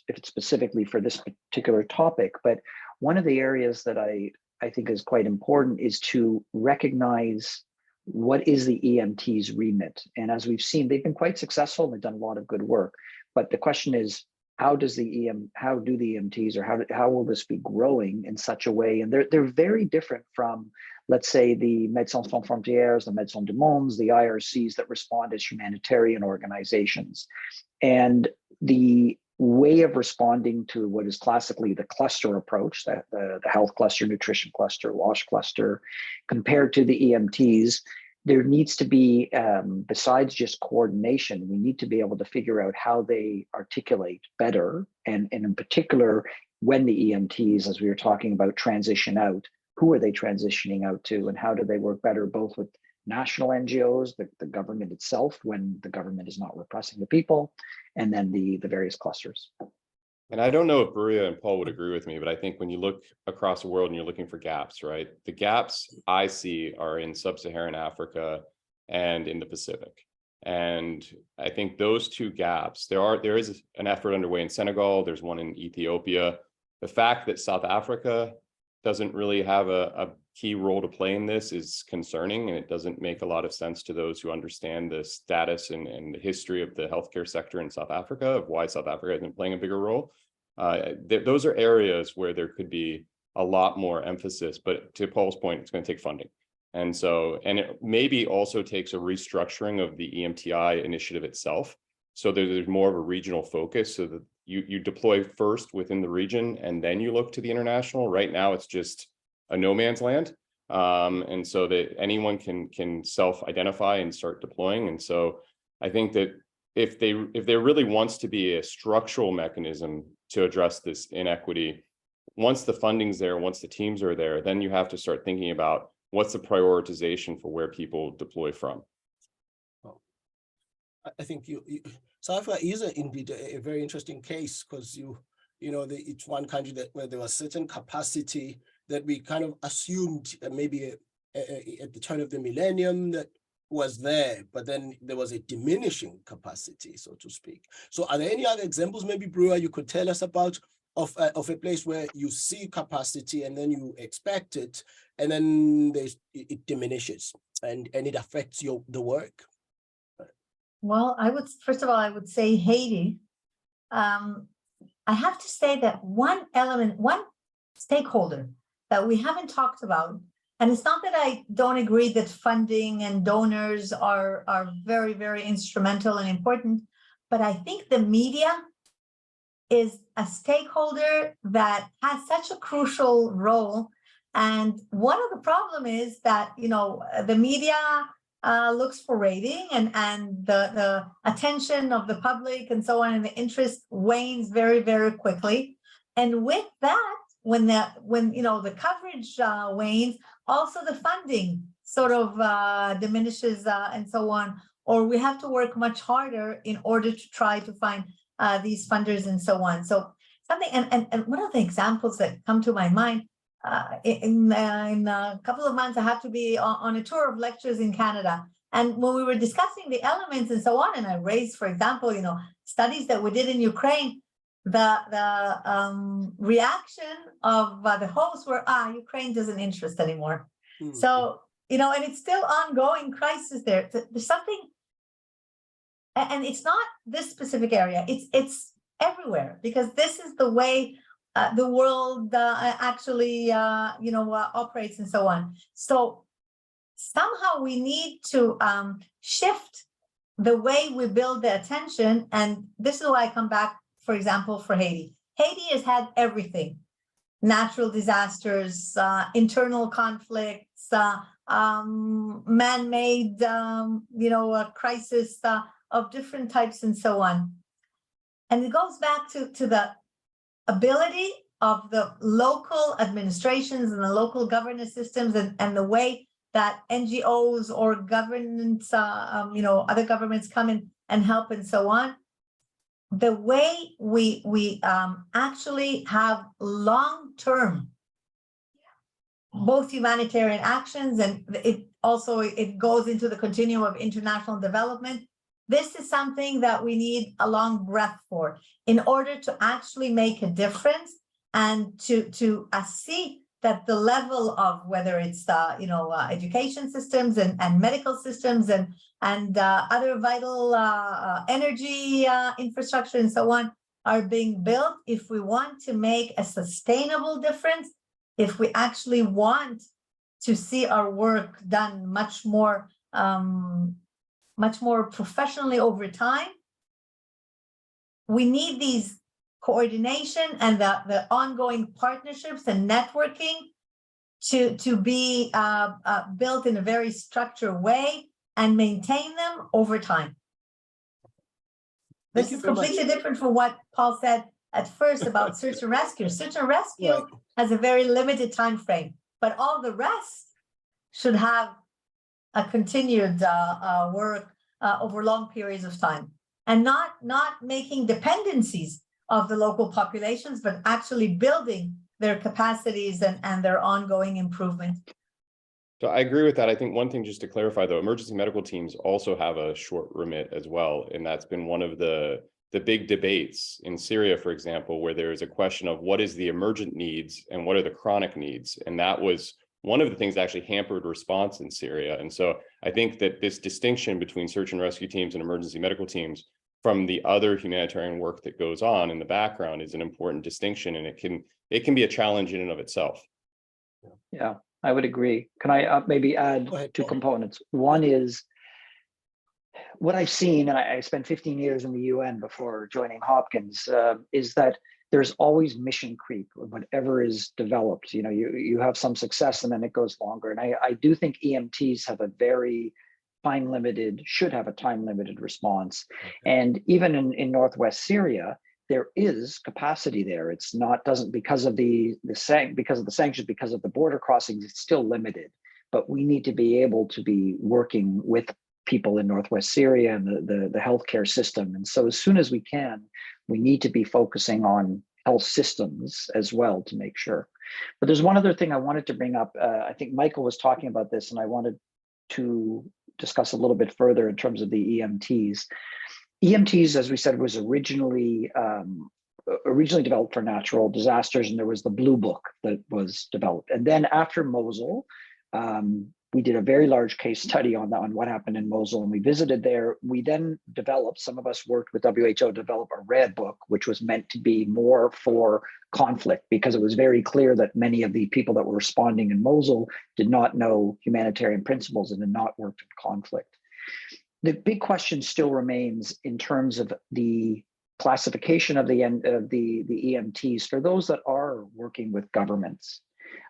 it's specifically for this particular topic, but one of the areas that I think is quite important is to recognize what is the EMT's remit. And as we've seen, they've been quite successful and they've done a lot of good work. But the question is, how do the EMTs, or how will this be growing in such a way? And they're very different from, let's say, the Médecins Sans Frontières, the Médecins du Monde, the IRCs that respond as humanitarian organizations. And the way of responding to what is classically the cluster approach, the health cluster, nutrition cluster, WASH cluster, compared to the EMTs, there needs to be, besides just coordination, we need to be able to figure out how they articulate better. And in particular, when the EMTs, as we were talking about, transition out, who are they transitioning out to, and how do they work better both with national NGOs, the government itself, when the government is not repressing the people, and then the various clusters. And I don't know if Bruria and Paul would agree with me, but I think when you look across the world and you're looking for gaps, right? The gaps I see are in sub-Saharan Africa and in the Pacific. And I think those two gaps, there is an effort underway in Senegal, there's one in Ethiopia. The fact that South Africa doesn't really have a key role to play in this is concerning, and it doesn't make a lot of sense to those who understand the status and the history of the healthcare sector in South Africa, of why South Africa isn't playing a bigger role. Those are areas where there could be a lot more emphasis, but to Paul's point, it's going to take funding. And it maybe also takes a restructuring of the EMTI initiative itself, so there's more of a regional focus, so that you deploy first within the region and then you look to the international. Right now, it's just a no man's land. And so that anyone can self-identify and start deploying. And so I think that if there really wants to be a structural mechanism to address this inequity, once the funding's there, once the teams are there, then you have to start thinking about what's the prioritization for where people deploy from. I think South Africa is indeed a very interesting case, because it's one country where there was certain capacity that we kind of assumed maybe at the turn of the millennium that was there, but then there was a diminishing capacity, so to speak. So are there any other examples, maybe Bruria, you could tell us about of a place where you see capacity and then you expect it, and then it diminishes and it affects the work? Well, first of all, I would say Haiti. I have to say that one stakeholder that we haven't talked about, and it's not that I don't agree that funding and donors are very, very instrumental and important, but I think the media is a stakeholder that has such a crucial role. And one of the problem is that, the media looks for rating, and the attention of the public and so on, and the interest wanes very, very quickly. And with that, when the coverage wanes, also the funding sort of diminishes and so on, or we have to work much harder in order to try to find these funders and so on. So something, and one of the examples that come to my mind, in a couple of months, I have to be on a tour of lectures in Canada. And when we were discussing the elements and so on, and I raised, for example, studies that we did in Ukraine, the reaction of the hosts were, Ukraine doesn't interest anymore. Mm-hmm. So, and it's still ongoing crisis there. There's something, and it's not this specific area, it's everywhere, because this is the way the world actually, operates and so on. So somehow we need to shift the way we build the attention. And this is why I come back, for example, for Haiti. Haiti has had everything: natural disasters, internal conflicts, man-made, crisis of different types and so on. And it goes back to the ability of the local administrations and the local governance systems and the way that NGOs or governments, other governments come in and help and so on. The way we actually have long-term, both humanitarian actions, and it goes into the continuum of international development. This is something that we need a long breath for in order to actually make a difference, and to see that the level of, whether it's education systems and medical systems and other vital energy infrastructure and so on are being built, if we want to make a sustainable difference, if we actually want to see our work done much more professionally over time. We need these coordination and the ongoing partnerships and networking to be built in a very structured way and maintain them over time. This is completely different from what Paul said at first about search and rescue. Search and rescue has a very limited time frame, but all the rest should have a continued work over long periods of time, and not making dependencies of the local populations, but actually building their capacities and their ongoing improvement. So I agree with that. I think one thing just to clarify, though, emergency medical teams also have a short remit as well. And that's been one of the big debates in Syria, for example, where there is a question of what is the emergent needs and what are the chronic needs. And that was one of the things that actually hampered response in Syria. And so I think that this distinction between search and rescue teams and emergency medical teams from the other humanitarian work that goes on in the background is an important distinction, and it can be a challenge in and of itself. Yeah, I would agree. Can I maybe add two components? One is what I've seen, and I spent 15 years in the UN before joining Hopkins, is that there's always mission creep with whatever is developed. You have some success and then it goes longer. And I do think EMTs have a very should have a time-limited response. Okay. And even in Northwest Syria, there is capacity there. It's not, because of the sanctions, because of the border crossings, it's still limited. But we need to be able to be working with people in Northwest Syria and the healthcare system. And so as soon as we can, we need to be focusing on health systems as well to make sure. But there's one other thing I wanted to bring up. I think Michael was talking about this, and I wanted to discuss a little bit further in terms of the EMTs. EMTs, as we said, was originally developed for natural disasters, and there was the Blue Book that was developed. And then after Mosul, we did a very large case study on what happened in Mosul, and we visited there. We then developed, some of us worked with WHO, develop a red book, which was meant to be more for conflict, because it was very clear that many of the people that were responding in Mosul did not know humanitarian principles and had not worked in conflict. The big question still remains in terms of the classification of the EMTs for those that are working with governments.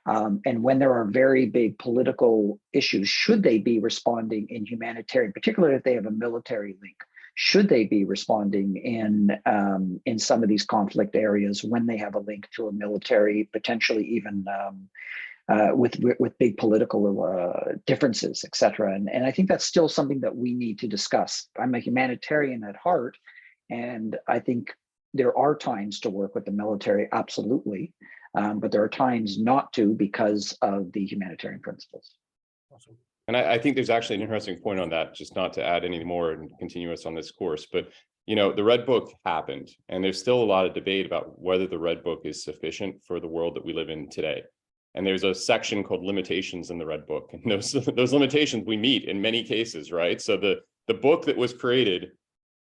And when there are very big political issues, should they be responding in humanitarian, particularly if they have a military link? Should they be responding in some of these conflict areas when they have a link to a military, potentially even with big political differences, et cetera? And I think that's still something that we need to discuss. I'm a humanitarian at heart, and I think there are times to work with the military, absolutely, but there are times not to because of the humanitarian principles. Awesome. And I think there's actually an interesting point on that, just not to add any more and continue us on this course, but the Red Book happened, and there's still a lot of debate about whether the Red Book is sufficient for the world that we live in today. And there's a section called limitations in the Red Book, and those limitations we meet in many cases, right? So the book that was created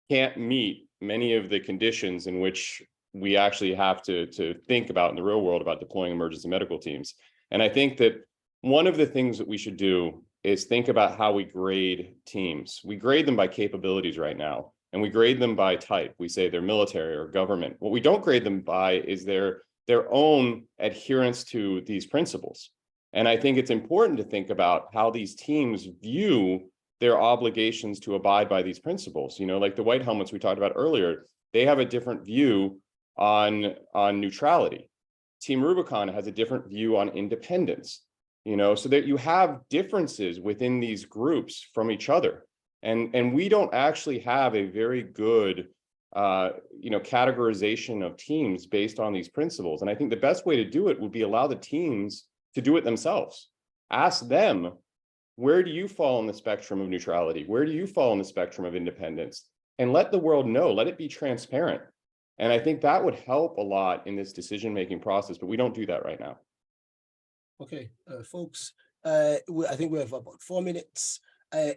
can't meet many of the conditions in which we actually have to think about in the real world about deploying emergency medical teams. And I think that one of the things that we should do is think about how we grade teams. We grade them by capabilities right now, and we grade them by type. We say they're military or government. What we don't grade them by is their own adherence to these principles. And I think it's important to think about how these teams view their obligations to abide by these principles. Like the White Helmets we talked about earlier, they have a different view on neutrality. Team Rubicon has a different view on independence. So that you have differences within these groups from each other. And we don't actually have a very good, categorization of teams based on these principles. And I think the best way to do it would be allow the teams to do it themselves. Ask them, where do you fall on the spectrum of neutrality? Where do you fall on the spectrum of independence? And let the world know, let it be transparent. And I think that would help a lot in this decision-making process, but we don't do that right now. Okay, folks, I think we have about 4 minutes.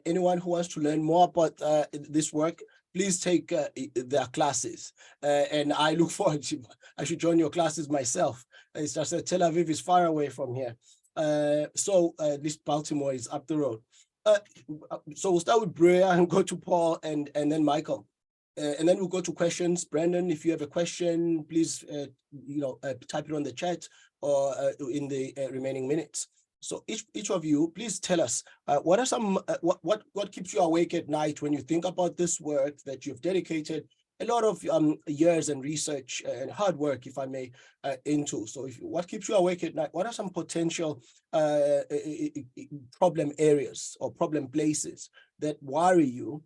Anyone who wants to learn more about this work, please take their classes. And I look forward to, I should join your classes myself. It's just that Tel Aviv is far away from here. So at least Baltimore is up the road. So we'll start with Bruria and go to Paul and then Michael. And then we'll go to questions. Brandon, if you have a question, please type it on the chat or in the remaining minutes. So each of you, please tell us what are some what keeps you awake at night when you think about this work that you've dedicated a lot of years and research and hard work, if I may, into. So what keeps you awake at night? What are some potential problem areas or problem places that worry you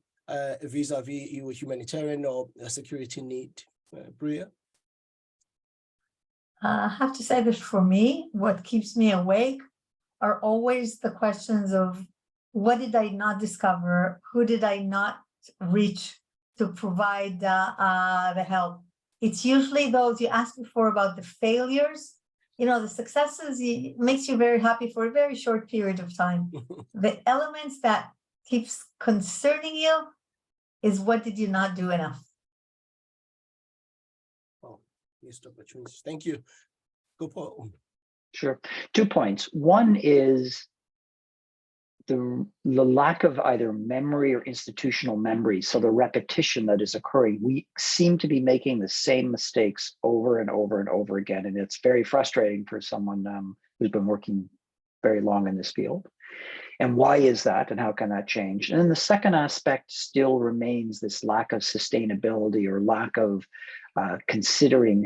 vis-a-vis your humanitarian or security need? Bruria? I have to say that for me, what keeps me awake are always the questions of what did I not discover? Who did I not reach to provide the help? It's usually those you asked before about the failures. The successes makes you very happy for a very short period of time. The elements that keeps concerning you is what did you not do enough? Oh, missed opportunities. Thank you. Go, Paul. Sure. 2 points. One is the lack of either memory or institutional memory. So the repetition that is occurring, we seem to be making the same mistakes over and over and over again. And it's very frustrating for someone who's been working very long in this field. And why is that, and how can that change? And then the second aspect still remains this lack of sustainability or lack of considering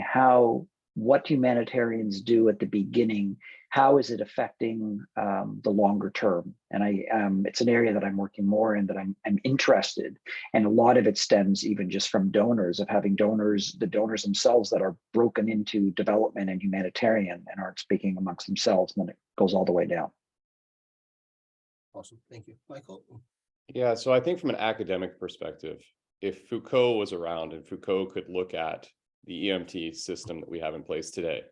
what humanitarians do at the beginning, how is it affecting the longer term? And it's an area that I'm working more in, that I'm interested. And a lot of it stems even just from donors, of having the donors themselves that are broken into development and humanitarian and aren't speaking amongst themselves, and then it goes all the way down. Awesome, thank you. Michael? Yeah, so I think from an academic perspective, if Foucault was around and Foucault could look at the EMT system that we have in place today,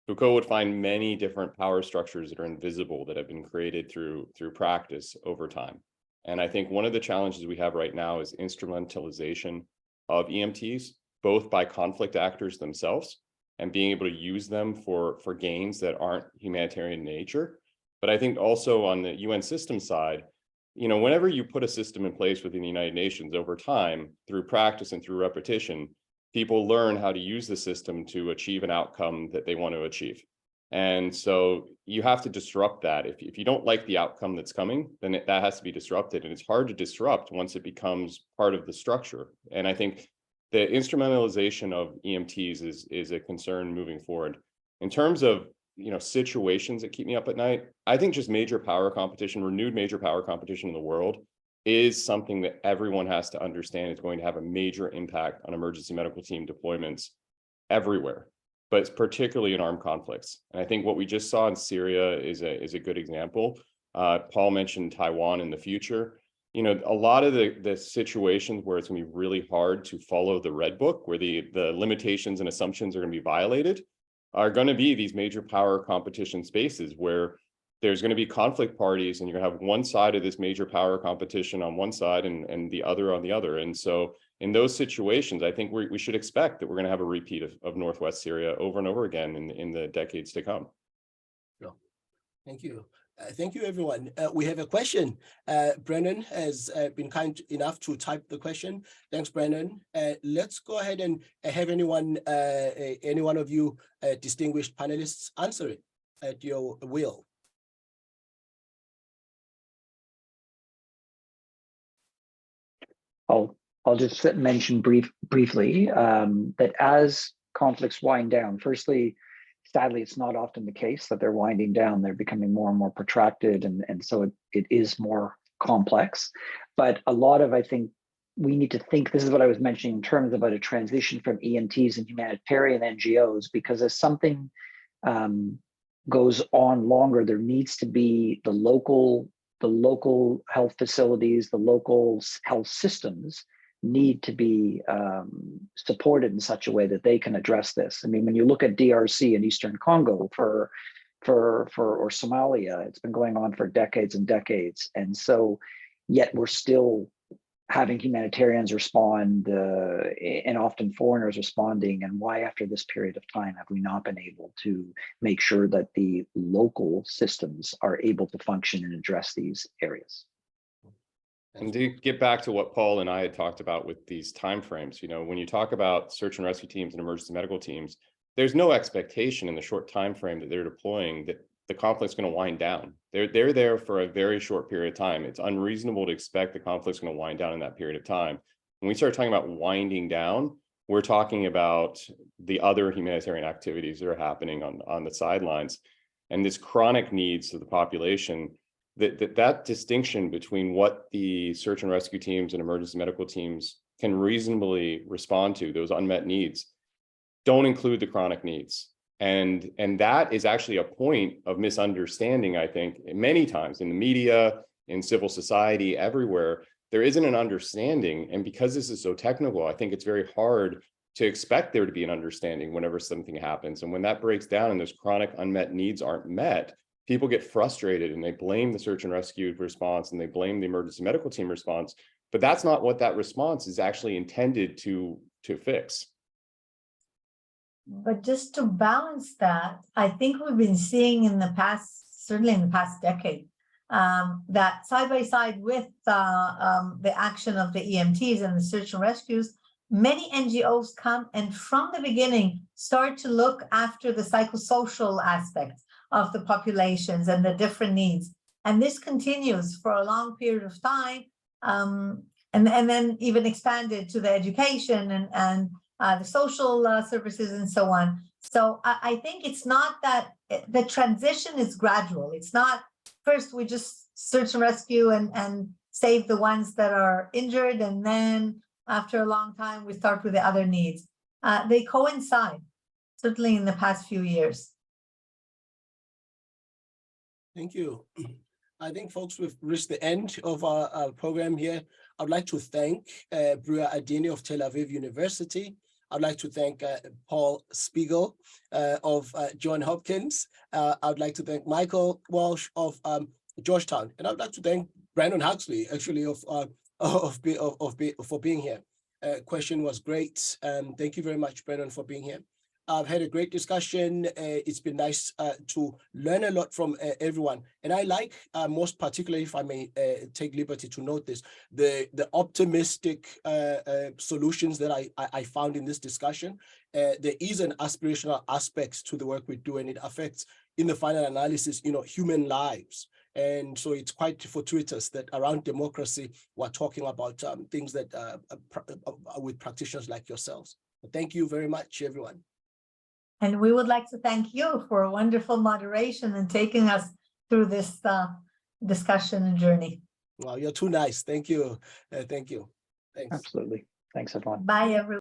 Foucault would find many different power structures that are invisible that have been created through practice over time. And I think one of the challenges we have right now is instrumentalization of EMTs, both by conflict actors themselves and being able to use them for gains that aren't humanitarian in nature. But I think also on the UN system side, whenever you put a system in place within the United Nations over time, through practice and through repetition, people learn how to use the system to achieve an outcome that they want to achieve. And so you have to disrupt that. If you don't like the outcome that's coming, then that has to be disrupted. And it's hard to disrupt once it becomes part of the structure. And I think the instrumentalization of EMTs is a concern moving forward. In terms of situations that keep me up at night, I think just major power competition, renewed major power competition in the world is something that everyone has to understand is going to have a major impact on emergency medical team deployments everywhere, but particularly in armed conflicts. And I think what we just saw in Syria is a good example. Paul mentioned Taiwan in the future. A lot of the situations where it's going to be really hard to follow the red book, where the limitations and assumptions are going to be violated, are going to be these major power competition spaces where there's going to be conflict parties, and you're going to have one side of this major power competition on one side and the other on the other. And so in those situations, I think we should expect that we're going to have a repeat of Northwest Syria over and over again in the decades to come. Sure. Thank you. Thank you, everyone. We have a question. Brennan has been kind enough to type the question. Thanks, Brennan. Let's go ahead and have any one of you distinguished panelists answer it at your will. I'll just mention briefly that as conflicts wind down, firstly, sadly, it's not often the case that they're winding down. They're becoming more and more protracted, and so it is more complex. But a lot of, I think, we need to think, this is what I was mentioning in terms about a transition from EMTs and humanitarian NGOs, because as something goes on longer, there needs to be the local health facilities, the local health systems need to be supported in such a way that they can address this. I mean, when you look at DRC and Eastern Congo or Somalia, it's been going on for decades and decades. And so yet we're still having humanitarians respond and often foreigners responding. And why after this period of time have we not been able to make sure that the local systems are able to function and address these areas? And to get back to what Paul and I had talked about with these timeframes, when you talk about search and rescue teams and emergency medical teams, there's no expectation in the short time frame that they're deploying that the conflict's going to wind down. They're there for a very short period of time. It's unreasonable to expect the conflict's going to wind down in that period of time. When we start talking about winding down, we're talking about the other humanitarian activities that are happening on the sidelines, and this chronic needs of the population. That distinction between what the search and rescue teams and emergency medical teams can reasonably respond to, those unmet needs, don't include the chronic needs. And that is actually a point of misunderstanding, I think, many times in the media, in civil society, everywhere. There isn't an understanding. And because this is so technical, I think it's very hard to expect there to be an understanding whenever something happens. And when that breaks down and those chronic unmet needs aren't met, people get frustrated and they blame the search and rescue response and they blame the emergency medical team response. But that's not what that response is actually intended to fix. But just to balance that, I think we've been seeing in the past, certainly in the past decade, that side by side with the action of the EMTs and the search and rescues, many NGOs come and from the beginning start to look after the psychosocial aspects of the populations and the different needs. And this continues for a long period of time, and then even expanded to the education and the social services and so on. So I think it's not that the transition is gradual. It's not first we just search and rescue and save the ones that are injured, and then after a long time we start with the other needs. They coincide, certainly in the past few years. Thank you. I think, folks, we've reached the end of our program here. I'd like to thank Bruria Adini of Tel Aviv University. I'd like to thank Paul Spiegel of Johns Hopkins. I'd like to thank Michael Walsh of Georgetown, and I'd like to thank Brandon Huxley, actually, for being here. Question was great. Thank you very much, Brandon, for being here. I've had a great discussion. It's been nice to learn a lot from everyone. And I like, most particularly, if I may take liberty to note this, the optimistic solutions that I found in this discussion. There is an aspirational aspect to the work we do, and it affects, in the final analysis, human lives. And so it's quite fortuitous that around democracy, we're talking about things that with practitioners like yourselves. Thank you very much, everyone. And we would like to thank you for a wonderful moderation and taking us through this discussion and journey. Wow, you're too nice. Thank you. Thank you. Thanks. Absolutely. Thanks, everyone. Bye, everyone.